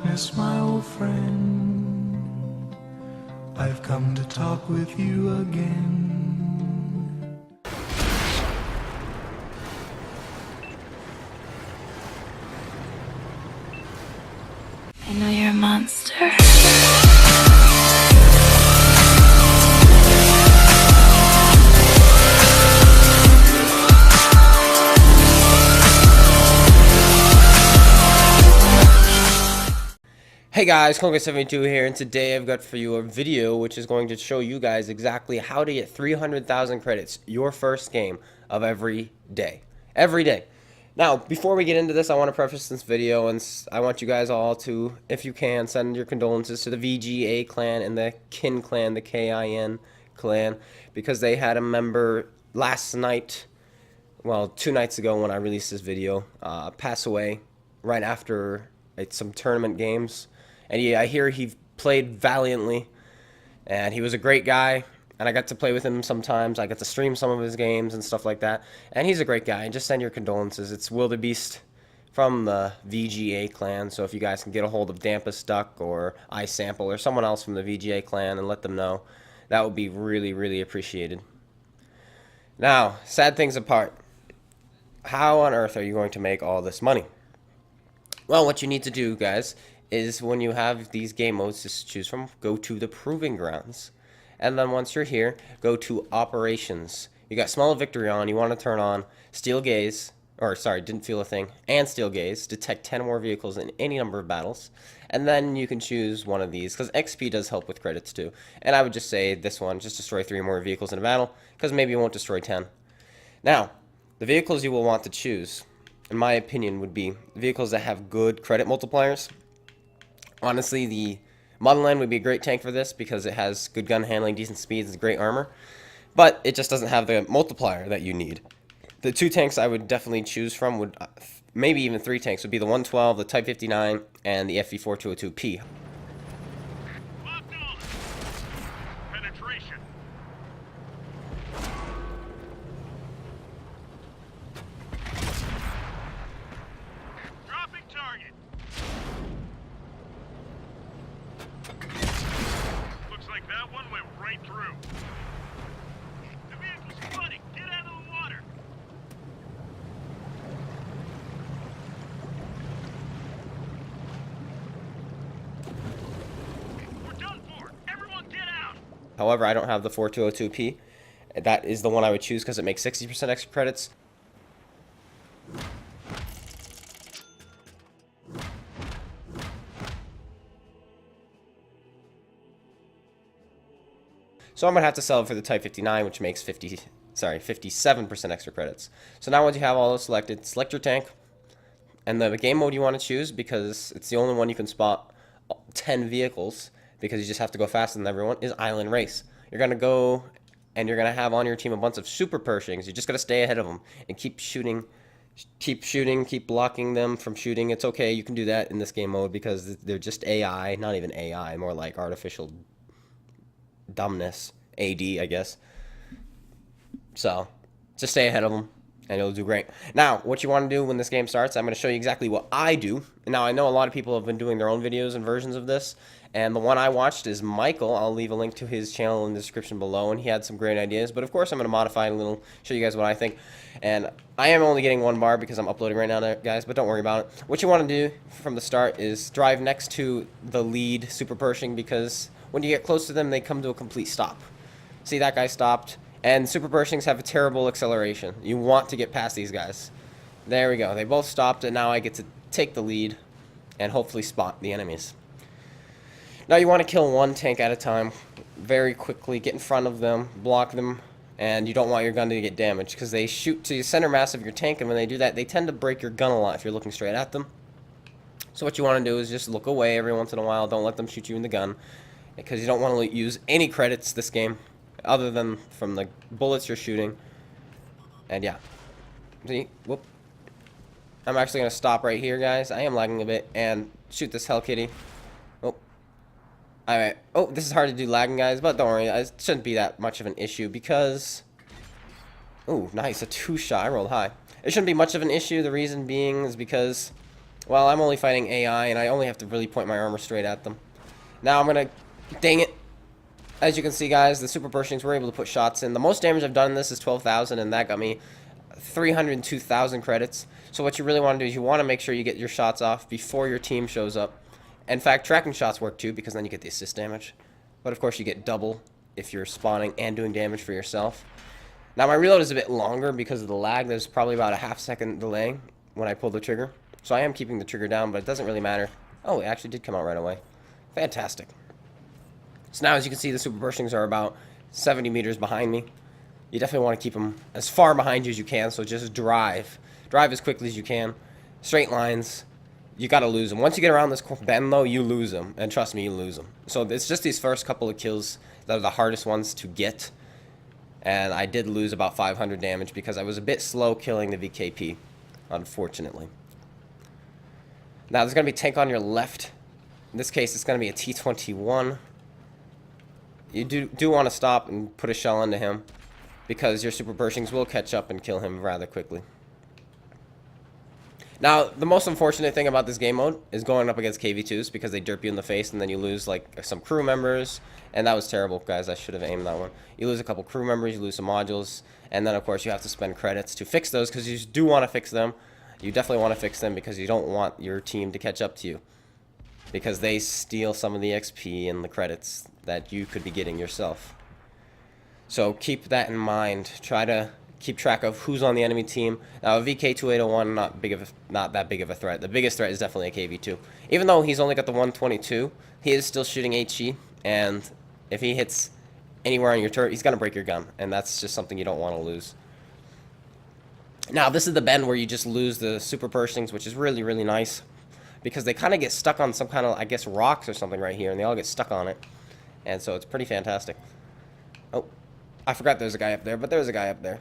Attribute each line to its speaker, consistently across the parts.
Speaker 1: darkness, my old friend. I've come to talk with you again.
Speaker 2: I know you're a monster.
Speaker 3: Hey guys, Conga72 here, and today I've got for you a video which is going to show you guys exactly how to get 300,000 credits your first game of every day. Every day. Now, before we get into this, I want to preface this video, and I want you guys all to, if you can, send your condolences to the VGA clan and the Kin clan, the KIN clan, because they had a member last night, well, 2 nights ago when I released this video, pass away right after some tournament games. And I hear he played valiantly, and he was a great guy, and I got to play with him sometimes. I got to stream some of his games and stuff like that, and he's a great guy. And just send your condolences. It's Wildebeest from the VGA clan, so if you guys can get a hold of Dampus Duck or iSample or someone else from the VGA clan and let them know, that would be really, really appreciated. Now, sad things apart, how on earth are you going to make all this money? Well, what you need to do, guys, is when you have these game modes to choose from, go to the Proving Grounds. And then once you're here, go to Operations. You got Smell of Victory on, you want to turn on Steel Gaze, or sorry, didn't feel a thing, and Steel Gaze, detect 10 more vehicles in any number of battles. And then you can choose one of these, because XP does help with credits too. And I would just say this one, just destroy 3 more vehicles in a battle, because maybe you won't destroy 10. Now, the vehicles you will want to choose, in my opinion, would be vehicles that have good credit multipliers. Honestly, the Motherland would be a great tank for this because it has good gun handling, decent speeds, and great armor. But it just doesn't have the multiplier that you need. The 2 tanks I would definitely choose from would, maybe even 3 tanks, would be the 112, the Type 59, and the FV4202P.
Speaker 4: Penetration. Dropping target. Looks like that one went right through. The vehicle's flooding. Get out of the water. We're done for. Everyone get out.
Speaker 3: However, I don't have the 4202P. That is the one I would choose because it makes 60% extra credits. So I'm going to have to sell it for the Type 59, which makes 57% extra credits. So now once you have all those selected, select your tank and the game mode you want to choose, because it's the only one you can spot 10 vehicles, because you just have to go faster than everyone, is Island Race. You're going to go and you're going to have on your team a bunch of super Pershings. You just got to stay ahead of them and keep shooting, keep blocking them from shooting. It's okay, you can do that in this game mode because they're just AI, not even AI, more like artificial dumbness, AD, I guess. So just stay ahead of them and it'll do great. Now, what you want to do when this game starts, I'm going to show you exactly what I do. Now, I know a lot of people have been doing their own videos and versions of this, and the one I watched is Michael. I'll leave a link to his channel in the description below, and he had some great ideas, but of course I'm going to modify it a little, show you guys what I think. And I am only getting 1 bar because I'm uploading right now, guys, but don't worry about it. What you want to do from the start is drive next to the lead super Pershing, because when you get close to them, they come to a complete stop. See, that guy stopped. And super Pershings have a terrible acceleration. You want to get past these guys. There we go. They both stopped, and now I get to take the lead and hopefully spot the enemies. Now you want to kill 1 tank at a time very quickly. Get in front of them, block them, and you don't want your gun to get damaged because they shoot to the center mass of your tank, and when they do that, they tend to break your gun a lot if you're looking straight at them. So what you want to do is just look away every once in a while. Don't let them shoot you in the gun, because you don't want to use any credits this game other than from the bullets you're shooting. And yeah, see, whoop, I'm actually gonna stop right here, guys. I am lagging a bit, and shoot this Hell Kitty. Oh, alright. Oh, this is hard to do lagging, guys, but don't worry, it shouldn't be that much of an issue because, oh, nice, a 2-shot. I rolled high. It shouldn't be much of an issue. The reason being is because Well, I'm only fighting AI, and I only have to really point my armor straight at them. Now I'm gonna... Dang it. As you can see, guys, the Super Pershings were able to put shots in. The most damage I've done in this is 12,000, and that got me 302,000 credits. So what you really want to do is you want to make sure you get your shots off before your team shows up. In fact, tracking shots work too, because then you get the assist damage. But of course, you get double if you're spawning and doing damage for yourself. Now, my reload is a bit longer because of the lag. There's probably about a half-second delay when I pull the trigger. So I am keeping the trigger down, but it doesn't really matter. Oh, it actually did come out right away. Fantastic. So now, as you can see, the Super Pershings are about 70 meters behind me. You definitely want to keep them as far behind you as you can, so just drive. Drive as quickly as you can. Straight lines. You got to lose them. Once you get around this bend, though, you lose them. And trust me, you lose them. So it's just these first couple of kills that are the hardest ones to get. And I did lose about 500 damage because I was a bit slow killing the VKP, unfortunately. Now, there's going to be a tank on your left. In this case, it's going to be a T-21. You do want to stop and put a shell into him, because your Super Pershings will catch up and kill him rather quickly. Now, the most unfortunate thing about this game mode is going up against KV2s, because they derp you in the face and then you lose like some crew members, and that was terrible, guys. I should have aimed that one. You lose a couple crew members, you lose some modules, and then of course you have to spend credits to fix those, because you do want to fix them. You definitely want to fix them because you don't want your team to catch up to you, because they steal some of the XP and the credits that you could be getting yourself. So keep that in mind. Try to keep track of who's on the enemy team. Now, a VK2801, not that big of a threat. The biggest threat is definitely a KV2. Even though he's only got the 122, he is still shooting HE, and if he hits anywhere on your turret, he's gonna break your gun, and that's just something you don't want to lose. Now, this is the bend where you just lose the Super Pershings, which is really, really nice, because they kind of get stuck on some kind of, I guess, rocks or something right here, and they all get stuck on it. And so it's pretty fantastic. Oh, I forgot there's a guy up there, but there's a guy up there.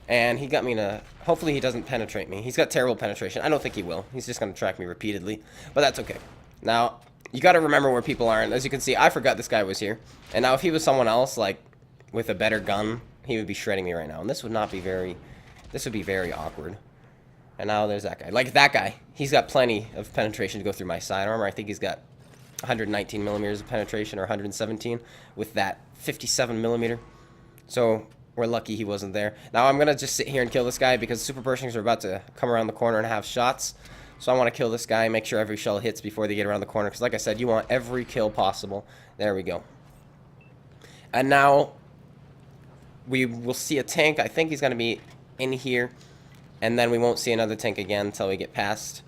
Speaker 3: And he got me to... Hopefully he doesn't penetrate me. He's got terrible penetration. I don't think he will. He's just going to track me repeatedly. But that's okay. Now, you got to remember where people are. And as you can see, I forgot this guy was here. And now if he was someone else, like, with a better gun, he would be shredding me right now. And this would not be very... This would be very awkward. And now there's that guy. Like, that guy. He's got plenty of penetration to go through my side armor. I think he's got 119 millimeters of penetration, or 117 with that 57 millimeter. So we're lucky he wasn't there. Now I'm gonna just sit here and kill this guy, because Super Pershings are about to come around the corner and have shots. So I want to kill this guy, make sure every shell hits before they get around the corner, because like I said, you want every kill possible. There we go. And now we will see a tank. I think he's gonna be in here, and then we won't see another tank again until we get past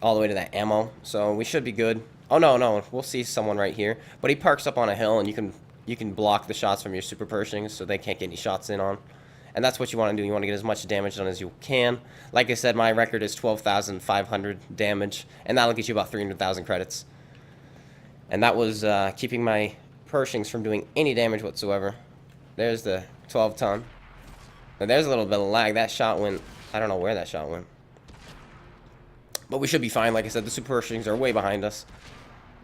Speaker 3: all the way to that ammo. So we should be good. Oh, no, we'll see someone right here. But he parks up on a hill, and you can block the shots from your Super Pershings, so they can't get any shots in on. And that's what you want to do. You want to get as much damage done as you can. Like I said, my record is 12,500 damage, and that'll get you about 300,000 credits. And that was keeping my Pershings from doing any damage whatsoever. There's the 12-ton. And there's a little bit of lag. That shot went... I don't know where that shot went. But we should be fine. Like I said, the Super Pershings are way behind us.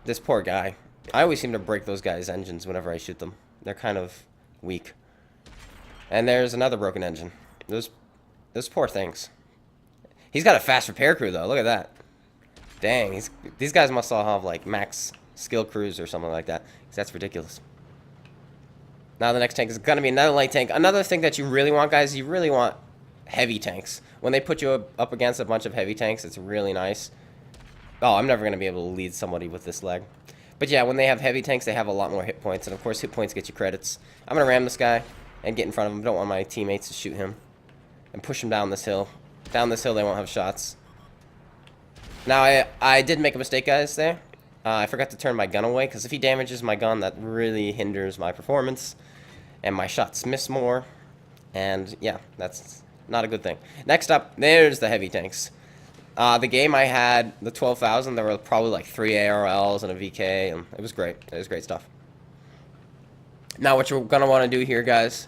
Speaker 3: This poor guy. I always seem to break those guys' engines whenever I shoot them. They're kind of weak. And there's another broken engine. Those poor things. He's got a fast repair crew, though. Look at that. Dang, these guys must all have, like, max skill crews or something like that. 'Cause that's ridiculous. Now the next tank is going to be another light tank. Another thing that you really want, guys, you really want heavy tanks. When they put you up against a bunch of heavy tanks, it's really nice. Oh, I'm never going to be able to lead somebody with this leg. But yeah, when they have heavy tanks, they have a lot more hit points. And of course, hit points get you credits. I'm going to ram this guy and get in front of him. I don't want my teammates to shoot him. And push him down this hill. Down this hill, they won't have shots. Now, I did make a mistake, guys, there. I forgot to turn my gun away, because if he damages my gun, that really hinders my performance. And my shots miss more. And yeah, that's not a good thing. Next up, there's the heavy tanks. The game I had, the 12,000, there were probably like 3 ARLs and a VK, and it was great. It was great stuff. Now what you're going to want to do here, guys,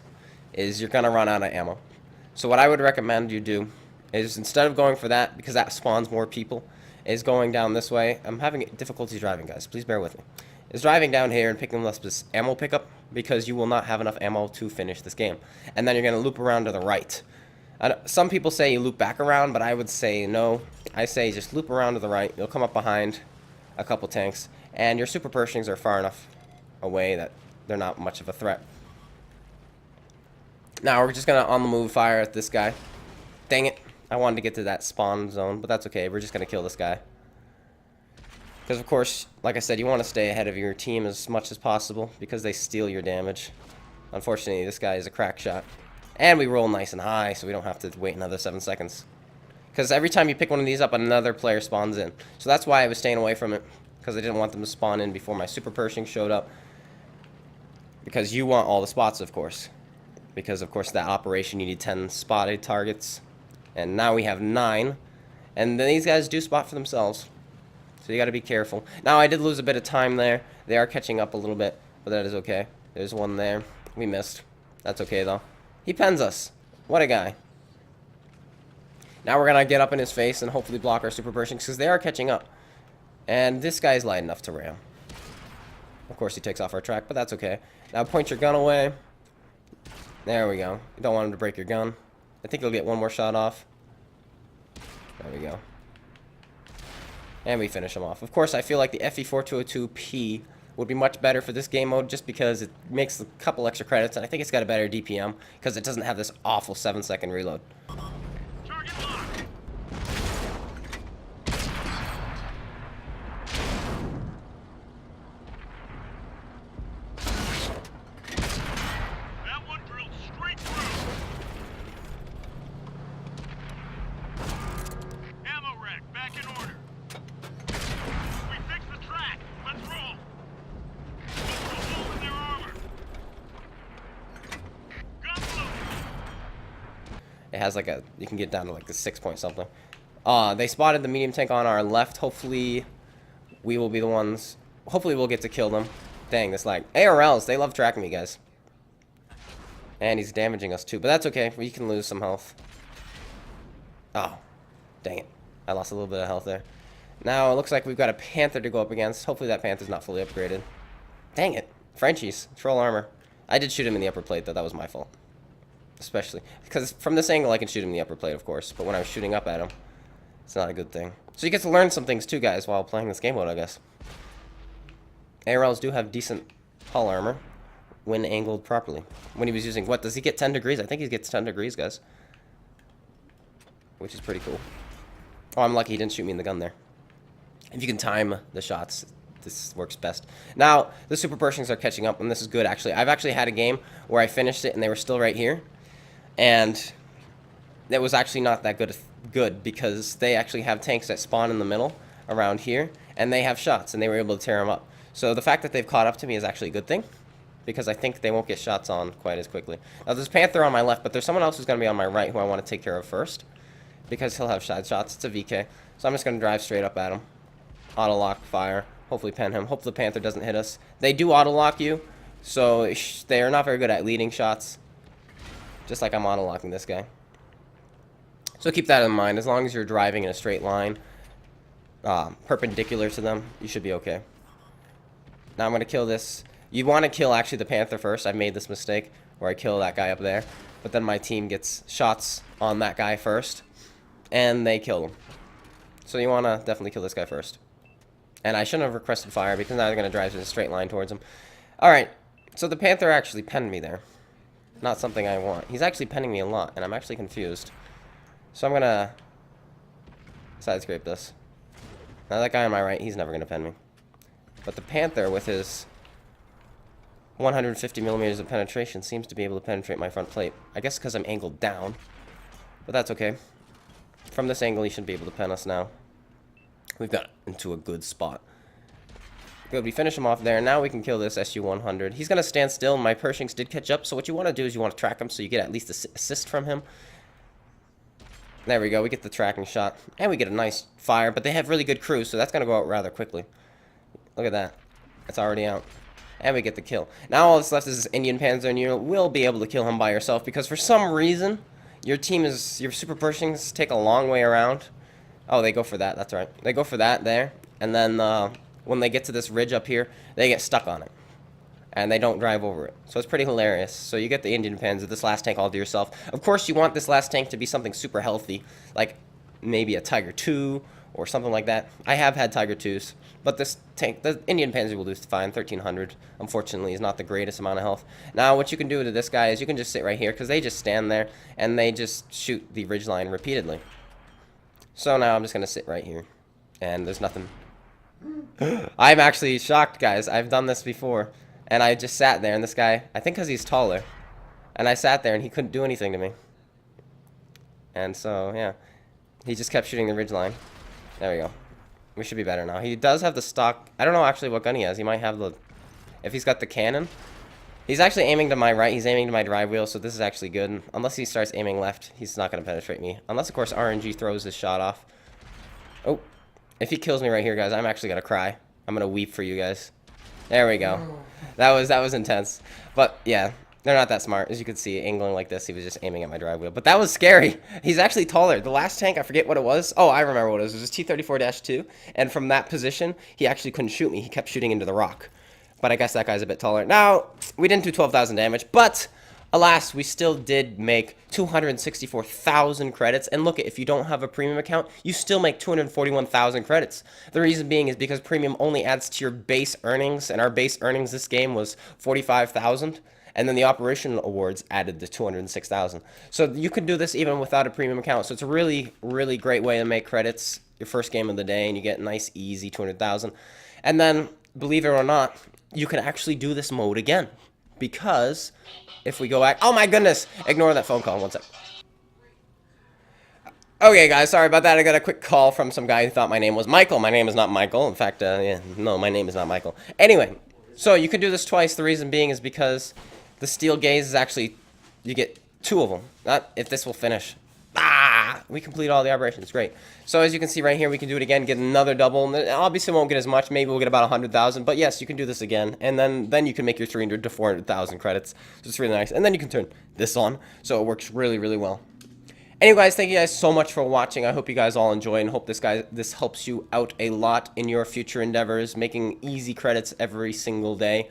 Speaker 3: is you're going to run out of ammo. So what I would recommend you do is, instead of going for that, because that spawns more people, is going down this way. I'm having difficulty driving, guys. Please bear with me. Is driving down here and picking up this ammo pickup, because you will not have enough ammo to finish this game. And then you're going to loop around to the right. Some people say you loop back around, but I would say no. I say just loop around to the right. You'll come up behind a couple tanks, and your super Pershings are far enough away that they're not much of a threat. Now we're just gonna on the move fire at this guy. Dang it. I wanted to get to that spawn zone, but that's okay. We're just gonna kill this guy. Because of course, like I said, you want to stay ahead of your team as much as possible because they steal your damage. Unfortunately, this guy is a crack shot. And we roll nice and high, so we don't have to wait another 7 seconds. Because every time you pick one of these up, another player spawns in. So that's why I was staying away from it. Because I didn't want them to spawn in before my super Pershing showed up. Because you want all the spots, of course. Because, of course, that operation, you need 10 spotted targets. And now we have 9. And then these guys do spot for themselves. So you got to be careful. Now, I did lose a bit of time there. They are catching up a little bit, but that is okay. There's one there. We missed. That's okay, though. He pens us. What a guy. Now we're going to get up in his face and hopefully block our super Pershings because they are catching up. And this guy's light enough to ram. Of course, he takes off our track, but that's okay. Now point your gun away. There we go. You don't want him to break your gun. I think he'll get one more shot off. There we go. And we finish him off. Of course, I feel like the FE4202P would be much better for this game mode just because it makes a couple extra credits, and I think it's got a better DPM because it doesn't have this awful 7-second reload.
Speaker 4: Target locked. That one drilled straight through. Ammo rack back in order. We fixed the track. Let's roll. Put a hole in their armor. Gun loaded.
Speaker 3: It has like a, you can get down to like the 6 point something. They spotted the medium tank on our left. Hopefully we will be the ones, hopefully we'll get to kill them. Dang, this lag. ARLs, they love tracking me, guys. And he's damaging us too, but that's okay. We can lose some health. Oh, dang it. I lost a little bit of health there. Now it looks like we've got a Panther to go up against. Hopefully that Panther's not fully upgraded. Dang it. Frenchies, troll armor. I did shoot him in the upper plate though, that was my fault. Especially, because from this angle I can shoot him in the upper plate, of course, but when I was shooting up at him, it's not a good thing. So you get to learn some things too, guys, while playing this game mode, I guess. ARLs do have decent hull armor when angled properly. When he was using, what, does he get 10 degrees? I think he gets 10 degrees, guys. Which is pretty cool. Oh, I'm lucky he didn't shoot me in the gun there. If you can time the shots, this works best. Now, the super Pershings are catching up, and this is good, actually. I've actually had a game where I finished it, and they were still right here. And that was actually not that good because they actually have tanks that spawn in the middle around here, and they have shots, and they were able to tear them up. So the fact that they've caught up to me is actually a good thing because I think they won't get shots on quite as quickly. Now, there's Panther on my left, but there's someone else who's going to be on my right who I want to take care of first because he'll have side shots. It's a VK. So I'm just going to drive straight up at him. Auto lock fire. Hopefully pen him. Hopefully the Panther doesn't hit us. They do auto lock you, so they are not very good at leading shots. Just like I'm auto locking this guy. So keep that in mind. As long as you're driving in a straight line, perpendicular to them, you should be okay. Now I'm going to kill this. You want to kill actually the Panther first. I've made this mistake where I kill that guy up there. But then my team gets shots on that guy first. And they kill him. So you want to definitely kill this guy first. And I shouldn't have requested fire because now they're going to drive in a straight line towards him. Alright. So the Panther actually penned me there. Not something I want. He's actually penning me a lot. And I'm actually confused. So I'm going to side scrape this. Now that guy on my right, he's never going to pen me. But the Panther with his 150 millimeters of penetration seems to be able to penetrate my front plate. I guess because I'm angled down. But that's okay. From this angle, he should be able to pen us now. We've got into a good spot. Good, we finish him off there. Now we can kill this SU-100. He's going to stand still. My Pershings did catch up. So what you want to do is you want to track him so you get at least an assist from him. There we go. We get the tracking shot. And we get a nice fire. But they have really good crews, so that's going to go out rather quickly. Look at that. It's already out. And we get the kill. Now all that's left is this Indian Panzer, and you will be able to kill him by yourself because for some reason, your super Pershings take a long way around. Oh, they go for that. That's right. They go for that there. And then when they get to this ridge up here, they get stuck on it. and they don't drive over it. So it's pretty hilarious. So you get the Indian Panzer, this last tank all to yourself. Of course, you want this last tank to be something super healthy, like maybe a Tiger 2 or something like that. I have had Tiger 2s, but this tank, the Indian Panzer will do fine. 1300, unfortunately, is not the greatest amount of health. Now, what you can do to this guy is you can just sit right here, because they just stand there, and they just shoot the ridgeline repeatedly. So now I'm just going to sit right here, and there's nothing. I'm actually shocked, guys. I've done this before. And I just sat there, and this guy, I think because he's taller, and I sat there, and he couldn't do anything to me. And so, yeah, he just kept shooting the ridgeline. There we go. We should be better now. He does have the stock. I don't know actually what gun he has. He might have the, if he's got the cannon. He's actually aiming to my right. He's aiming to my drive wheel, so this is actually good. Unless he starts aiming left, he's not going to penetrate me. Unless, of course, RNG throws his shot off. Oh, if he kills me right here, guys, I'm actually going to cry. I'm going to weep for you guys. There we go. That was intense. But yeah, they're not that smart. As you can see, angling like this, he was just aiming at my drive wheel. But that was scary. He's actually taller. The last tank, I forget what it was. Oh, I remember what it was. It was T-34-2. And from that position, he actually couldn't shoot me. He kept shooting into the rock. But I guess that guy's a bit taller. Now, we didn't do 12,000 damage, but alas, we still did make 264,000 credits. And look, if you don't have a premium account, you still make 241,000 credits. The reason being is because premium only adds to your base earnings, and our base earnings this game was 45,000. And then the operation awards added the 206,000. So you could do this even without a premium account. So it's a really, really great way to make credits your first game of the day, and you get nice, easy 200,000. And then, believe it or not, you can actually do this mode again. Because if we go back, oh my goodness, ignore that phone call, one sec. Okay guys, sorry about that. I got a quick call from some guy who thought my name was Michael. My name is not Michael. In fact, yeah, no, my name is not Michael. Anyway, so you can do this twice. The reason being is because the steel gaze is actually, you get 2 of them. Not if this will finish. We complete all the operations. Great. So as you can see right here, we can do it again, get another double. And obviously, won't get as much. Maybe we'll get about 100,000. But yes, you can do this again, and then you can make your 300 to 400,000 credits. So it's really nice. And then you can turn this on, so it works really, really well. Anyway, guys, thank you guys so much for watching. I hope you guys all enjoy, and hope this helps you out a lot in your future endeavors, making easy credits every single day.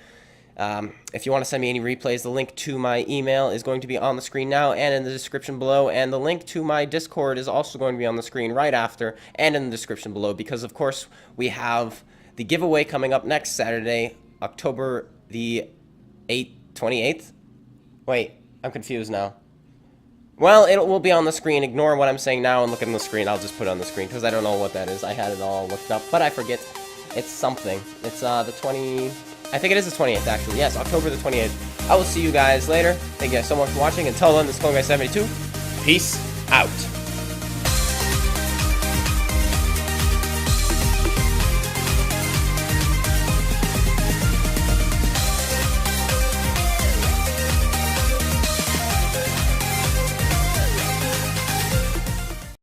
Speaker 3: If you want to send me any replays, the link to my email is going to be on the screen now and in the description below, and the link to my Discord is also going to be on the screen right after and in the description below, because of course we have the giveaway coming up next Saturday, October the 28th. Wait, I'm confused now. Well, it will be on the screen. Ignore what I'm saying now and look at the screen. I'll just put it on the screen because I don't know what that is. I had it all looked up, but I forget. It's something. It's the 20... I think it is the 28th, actually. Yes, October the 28th. I will see you guys later. Thank you guys so much for watching. Until then, this is Clone Guy 72. Peace out.